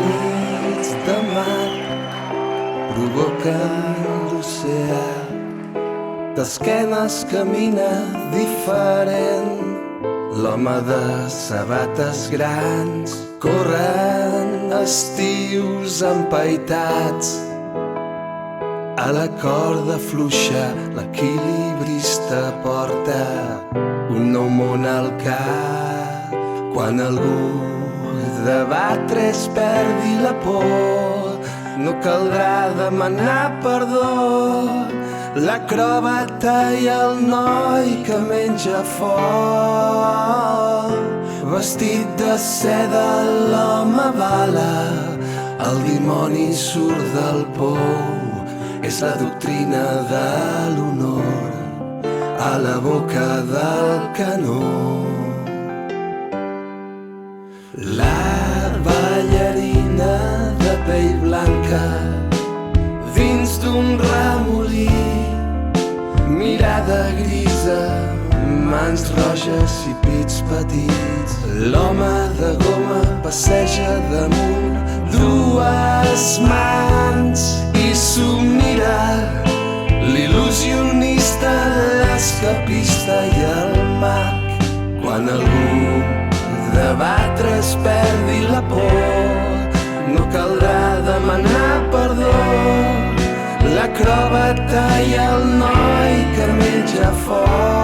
nits de mar provoquen l'oceà. D'esquena es camina diferent. L'home de sabates grans corren estius empaitats. A la corda fluixa l'equilibrista porta un nou món al cap. Quan algú de batre es perdi la por, no caldrà demanar perdó. L'acròbata i el noi que menja foc, vestit de seda l'home bala, el dimoni surt del pou. És la doctrina de l'honor a la boca del canó. La ballarina de pell blanca dins d'un remolí, mirada grisa, mans roges i pits petits. L'home de goma passeja damunt dues mans i s'ho mira. L'il·lusionista, l'escapista i el mag. Quan algú de batre es perdi la por, no caldrà demanar perdó. L'acròbata i el noi que menja foc,